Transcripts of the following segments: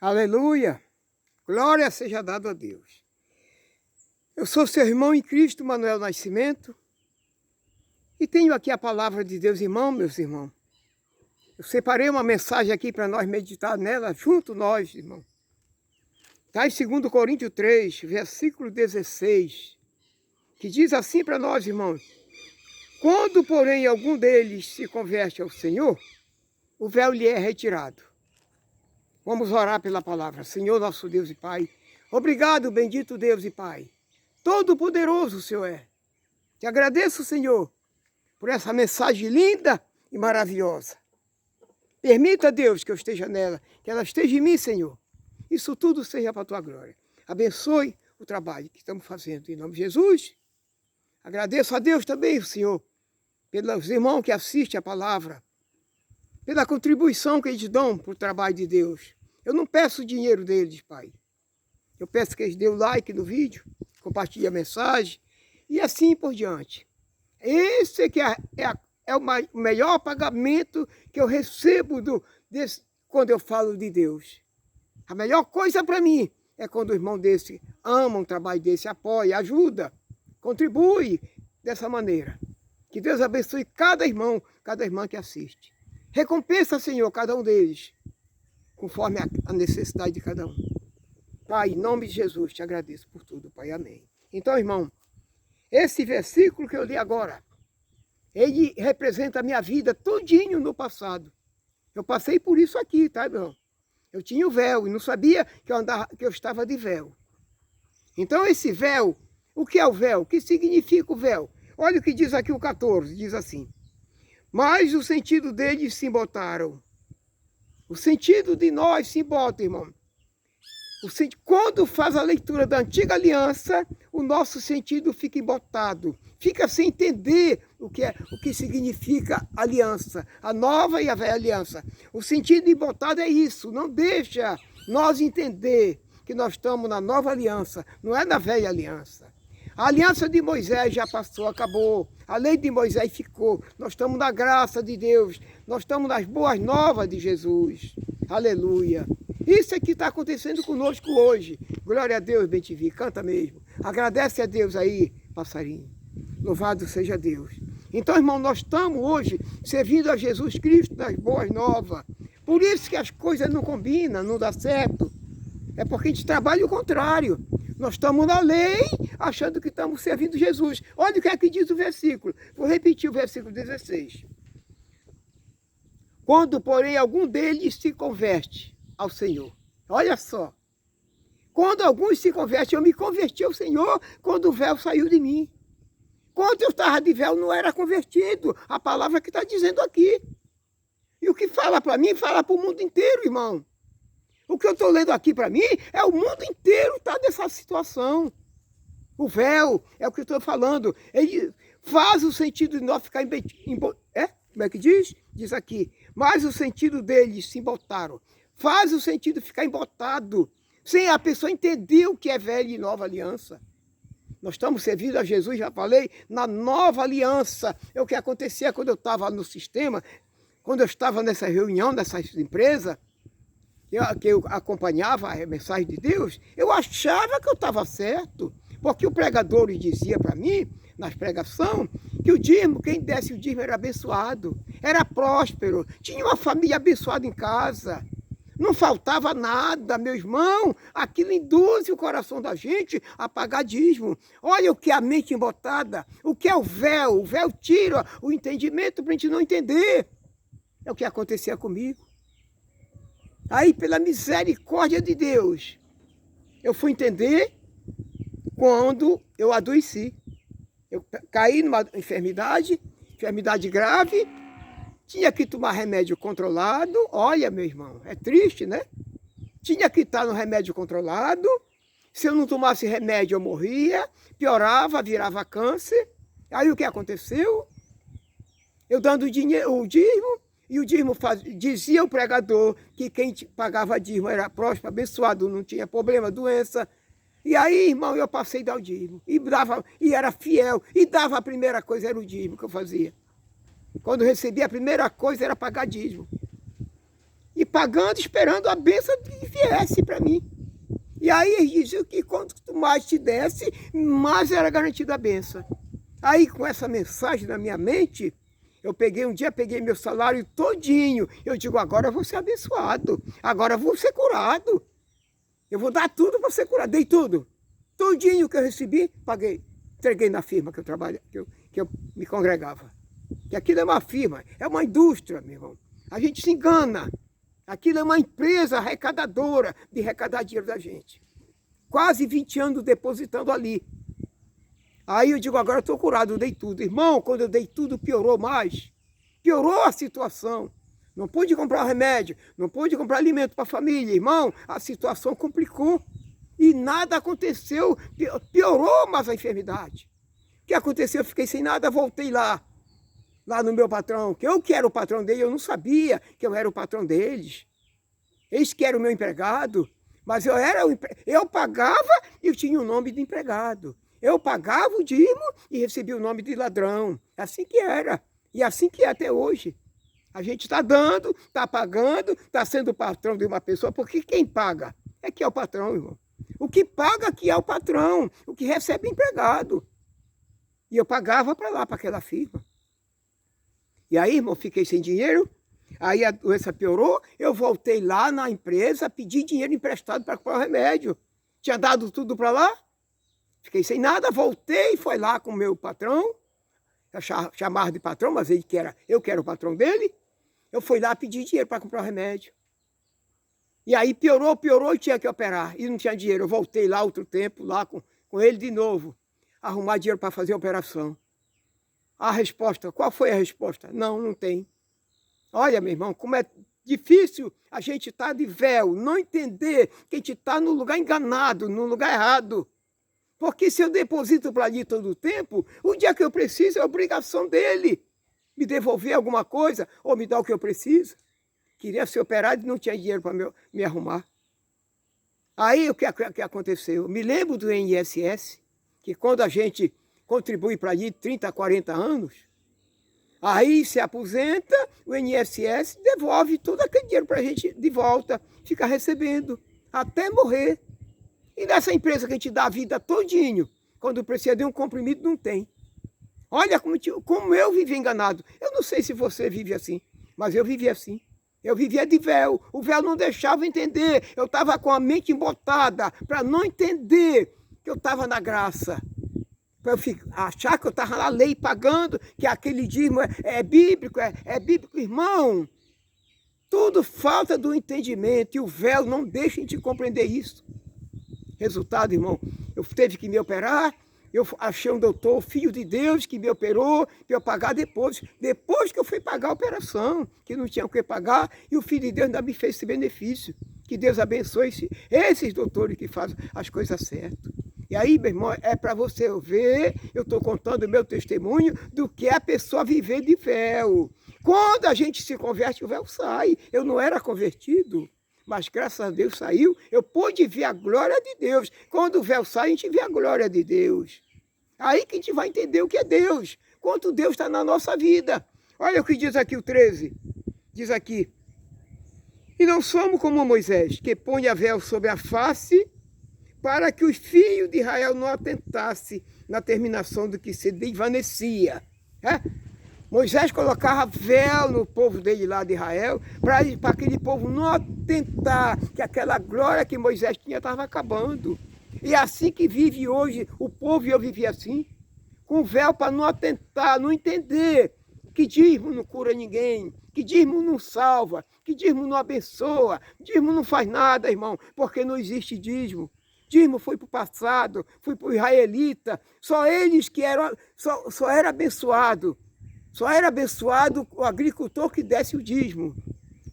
Aleluia! Glória seja dada a Deus. Eu sou seu irmão em Cristo, Manuel Nascimento, e tenho aqui a palavra de Deus, meus irmãos. Eu separei uma mensagem aqui para nós meditar nela, junto nós, irmão. Está em 2 Coríntios 3, versículo 16, que diz assim para nós, irmãos: quando, porém, algum deles se converte ao Senhor, o véu lhe é retirado. Vamos orar pela palavra. Senhor, nosso Deus e Pai, obrigado, bendito Deus e Pai. Todo-poderoso o Senhor é. Te agradeço, Senhor, por essa mensagem linda e maravilhosa. Permita, Deus, que eu esteja nela, que ela esteja em mim, Senhor. Isso tudo seja para a tua glória. Abençoe o trabalho que estamos fazendo. Em nome de Jesus. Agradeço a Deus também, Senhor, pelos irmãos que assistem a palavra, pela contribuição que eles dão para o trabalho de Deus. Eu não peço dinheiro deles, Pai. Eu peço que eles dêem o like no vídeo, compartilhem a mensagem e assim por diante. Esse que é o melhor pagamento que eu recebo quando eu falo de Deus. A melhor coisa para mim é quando o irmão desse ama um trabalho desse, apoia, ajuda, contribui dessa maneira. Que Deus abençoe cada irmão, cada irmã que assiste. Recompensa, Senhor, cada um deles, conforme a necessidade de cada um. Pai, em nome de Jesus, te agradeço por tudo, Pai. Amém. Então, irmão, esse versículo que eu li agora, ele representa a minha vida todinho no passado. Eu passei por isso aqui, tá, irmão? Eu tinha o véu e não sabia que eu estava de véu. Então, esse véu, o que é o véu? O que significa o véu? Olha o que diz aqui o 14, diz assim: mas o sentido deles se embotaram. O sentido de nós se embota, irmão. Quando faz a leitura da antiga aliança, o nosso sentido fica embotado. Fica sem entender o que significa aliança. A nova e a velha aliança. O sentido embotado é isso. Não deixa nós entender que nós estamos na nova aliança. Não é na velha aliança. A aliança de Moisés já passou, acabou. A lei de Moisés ficou. Nós estamos na graça de Deus. Nós estamos nas boas novas de Jesus. Aleluia. Isso é que está acontecendo conosco hoje. Glória a Deus, bem-te-vi. Canta mesmo. Agradece a Deus aí, passarinho. Louvado seja Deus. Então, irmão, nós estamos hoje servindo a Jesus Cristo nas boas novas. Por isso que as coisas não combinam, não dá certo. É porque a gente trabalha o contrário. Nós estamos na lei, achando que estamos servindo Jesus. Olha o que é que diz o versículo. Vou repetir o versículo 16. Quando, porém, algum deles se converte ao Senhor. Olha só. Quando alguns se convertem, eu me converti ao Senhor quando o véu saiu de mim. Quando eu estava de véu, não era convertido. A palavra que está dizendo aqui. E o que fala para mim, fala para o mundo inteiro, irmão. O que eu estou lendo aqui para mim é o mundo inteiro está nessa situação. O véu é o que eu estou falando. Ele faz o sentido de nós ficar como é que diz? Diz aqui. Mas o sentido deles se embotaram. Faz o sentido de ficar embotado. Sem a pessoa entender o que é velha e nova aliança. Nós estamos servindo a Jesus, já falei, na nova aliança. É o que acontecia quando eu estava no sistema, quando eu estava nessa reunião, nessas empresas, que eu acompanhava a mensagem de Deus, eu achava que eu estava certo, porque o pregador dizia para mim, nas pregações, que o dízimo, quem desse o dízimo era abençoado, era próspero, tinha uma família abençoada em casa, não faltava nada, meu irmão, aquilo induz o coração da gente a pagar dízimo. Olha o que é a mente embotada, o que é o véu tira o entendimento para a gente não entender. É o que acontecia comigo. Aí, pela misericórdia de Deus, eu fui entender quando eu adoeci. Eu caí numa enfermidade grave, tinha que tomar remédio controlado. Olha, meu irmão, é triste, né? Tinha que estar no remédio controlado. Se eu não tomasse remédio, eu morria, piorava, virava câncer. Aí o que aconteceu? Eu dando o dízimo, e o dízimo dizia o pregador que quem pagava dízimo era próspero, abençoado, não tinha problema, doença. E aí, irmão, eu passei a dar o dízimo. E era fiel. E dava a primeira coisa, era o dízimo que eu fazia. Quando eu recebia, a primeira coisa era pagar dízimo. e pagando, esperando a bênção que viesse para mim. E aí eles diziam que quanto mais te desse, mais era garantida a bênção. Aí com essa mensagem na minha mente, eu peguei meu salário todinho. Eu digo, agora eu vou ser abençoado, agora eu vou ser curado. Eu vou dar tudo para ser curado. Dei tudo. Tudinho que eu recebi, paguei. Entreguei na firma que eu trabalho, que eu me congregava. Que aquilo é uma firma, é uma indústria, meu irmão. A gente se engana. Aquilo é uma empresa arrecadadora de arrecadar dinheiro da gente. Quase 20 anos depositando ali. Aí eu digo, agora eu estou curado, eu dei tudo. Irmão, quando eu dei tudo, piorou mais. Piorou a situação. Não pude comprar remédio, não pude comprar alimento para a família. Irmão, a situação complicou. E nada aconteceu, piorou mais a enfermidade. O que aconteceu? Eu fiquei sem nada, voltei lá no meu patrão, que eu que era o patrão dele, eu não sabia que eu era o patrão deles. Eles que eram o meu empregado, mas eu pagava e eu tinha o nome de empregado. Eu pagava o dízimo e recebia o nome de ladrão. Assim que era, e assim que é até hoje. A gente está dando, está pagando, está sendo o patrão de uma pessoa, porque quem paga é que é o patrão, irmão. O que paga aqui é o patrão, o que recebe é empregado. E eu pagava para lá, para aquela firma. E aí, irmão, fiquei sem dinheiro, aí a doença piorou, eu voltei lá na empresa, pedi dinheiro emprestado para comprar o remédio. Tinha dado tudo para lá, fiquei sem nada, voltei, foi lá com o meu patrão, eu chamava de patrão, mas eu que era o patrão dele, eu fui lá pedir dinheiro para comprar o remédio. E aí piorou e tinha que operar. E não tinha dinheiro. Eu voltei lá outro tempo, lá com ele de novo, arrumar dinheiro para fazer a operação. A resposta, qual foi a resposta? Não, não tem. Olha, meu irmão, como é difícil a gente estar de véu, não entender que a gente está no lugar enganado, no lugar errado. Porque se eu deposito para ali todo o tempo, o dia que eu preciso é obrigação dele me devolver alguma coisa ou me dar o que eu preciso. Queria ser operado e não tinha dinheiro para me arrumar. Aí o que aconteceu? Me lembro do INSS, que quando a gente contribui para ali 30, 40 anos, aí se aposenta, o INSS devolve todo aquele dinheiro para a gente de volta, fica recebendo, até morrer. E nessa empresa que a gente dá a vida todinho, quando precisa de um comprimido, não tem. Olha como eu vivi enganado. Eu não sei se você vive assim, mas eu vivi assim. Eu vivia de véu, o véu não deixava entender, eu estava com a mente embotada para não entender que eu estava na graça. Para eu achar que eu estava na lei pagando, que aquele dízimo é bíblico, é bíblico, irmão. Tudo falta do entendimento e o véu não deixa a gente compreender isso. Resultado, irmão, eu teve que me operar, eu achei um doutor, filho de Deus, que me operou, para eu pagar depois que eu fui pagar a operação, que não tinha o que pagar, e o filho de Deus ainda me fez esse benefício. Que Deus abençoe esses doutores que fazem as coisas certas. E aí, meu irmão, é para você ver, eu estou contando o meu testemunho do que é a pessoa viver de véu. Quando a gente se converte, o véu sai. Eu não era convertido, mas graças a Deus saiu, eu pude ver a glória de Deus. Quando o véu sai, a gente vê a glória de Deus. Aí que a gente vai entender o que é Deus, quanto Deus está na nossa vida. Olha o que diz aqui o 13, diz aqui, e não somos como Moisés, que põe a véu sobre a face, para que os filhos de Israel não atentassem na terminação do que se desvanecia. Moisés colocava véu no povo dele lá de Israel, para aquele povo não atentar, que aquela glória que Moisés tinha estava acabando. E é assim que vive hoje o povo, e eu vivi assim, com véu para não atentar, não entender que dízimo não cura ninguém, que dízimo não salva, que dízimo não abençoa, dízimo não faz nada, irmão, porque não existe dízimo. Dízimo foi para o passado, foi para o israelita, só eles que eram, só era abençoado. Só era abençoado o agricultor que desse o dízimo.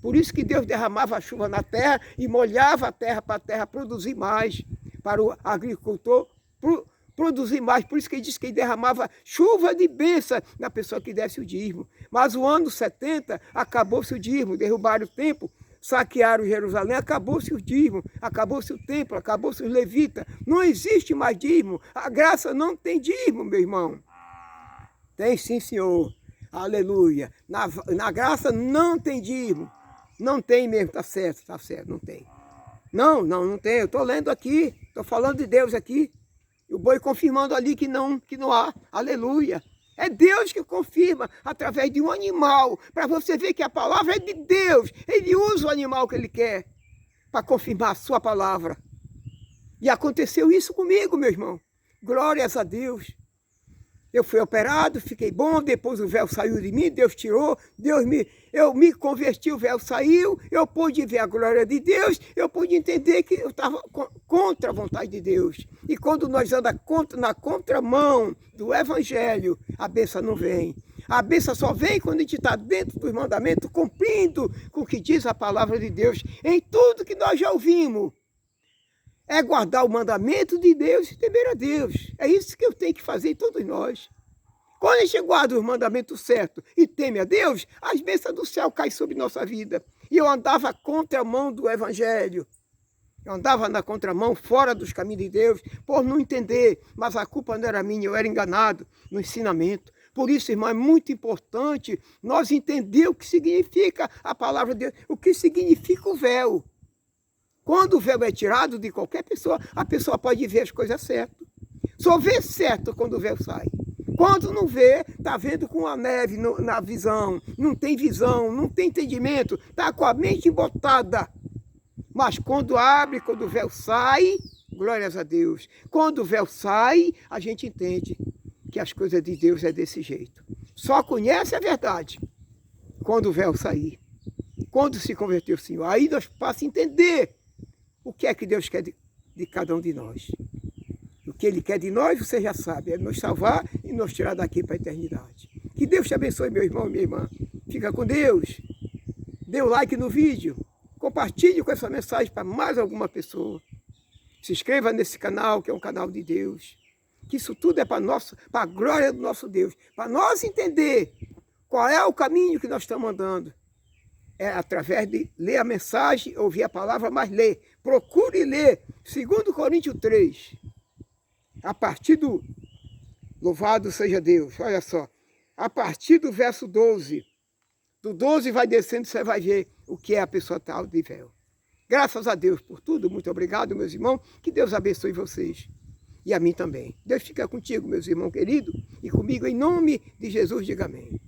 Por isso que Deus derramava a chuva na terra e molhava a terra para a terra produzir mais. Para o agricultor produzir mais. Por isso que ele disse que ele derramava chuva de bênção na pessoa que desse o dízimo. Mas o ano 70 acabou-se o dízimo, derrubaram o templo, saquearam Jerusalém, acabou-se o dízimo, acabou-se o templo, acabou-se os levitas. Não existe mais dízimo. A graça não tem dízimo, meu irmão. Tem sim, senhor. Aleluia. Na graça não tem dízimo. Não tem mesmo, tá certo, não tem. Não tem. Eu estou lendo aqui, estou falando de Deus aqui. E o boi confirmando ali que não há. Aleluia. É Deus que confirma através de um animal, para você ver que a palavra é de Deus. Ele usa o animal que ele quer para confirmar a sua palavra. E aconteceu isso comigo, meu irmão. Glórias a Deus. Eu fui operado, fiquei bom, depois o véu saiu de mim, Deus tirou, eu me converti, o véu saiu, eu pude ver a glória de Deus, eu pude entender que eu estava contra a vontade de Deus. E quando nós andamos na contramão do Evangelho, a bênção não vem. A bênção só vem quando a gente está dentro dos mandamentos, cumprindo com o que diz a palavra de Deus, em tudo que nós já ouvimos. É guardar o mandamento de Deus e temer a Deus. É isso que eu tenho que fazer em todos nós. Quando a gente guarda os mandamentos certos e teme a Deus, as bênçãos do céu caem sobre nossa vida. E eu andava contramão do Evangelho. Eu andava na contramão, fora dos caminhos de Deus, por não entender. Mas a culpa não era minha, eu era enganado no ensinamento. Por isso, irmão, é muito importante nós entender o que significa a palavra de Deus, o que significa o véu. Quando o véu é tirado de qualquer pessoa, a pessoa pode ver as coisas certas. Só vê certo quando o véu sai. Quando não vê, está vendo com a neve na visão, não tem visão, não tem entendimento, está com a mente embotada. Mas quando abre, quando o véu sai, glórias a Deus. Quando o véu sai, a gente entende que as coisas de Deus é desse jeito. Só conhece a verdade quando o véu sair. Quando se converteu o Senhor, aí nós passamos a entender o que é que Deus quer de cada um de nós. O que Ele quer de nós, você já sabe, é nos salvar e nos tirar daqui para a eternidade. Que Deus te abençoe, meu irmão e minha irmã. Fica com Deus. Dê o like no vídeo. Compartilhe com essa mensagem para mais alguma pessoa. Se inscreva nesse canal, que é um canal de Deus. Que isso tudo é para a glória do nosso Deus. Para nós entender qual é o caminho que nós estamos andando. É através de ler a mensagem, ouvir a palavra, mas ler. Procure ler 2 Coríntios 3. A partir do... Louvado seja Deus, olha só. A partir do verso 12. Do 12 vai descendo, você vai ver o que é a pessoa tal de véu. Graças a Deus por tudo. Muito obrigado, meus irmãos. Que Deus abençoe vocês. E a mim também. Deus fica contigo, meus irmãos queridos. E comigo, em nome de Jesus, diga amém.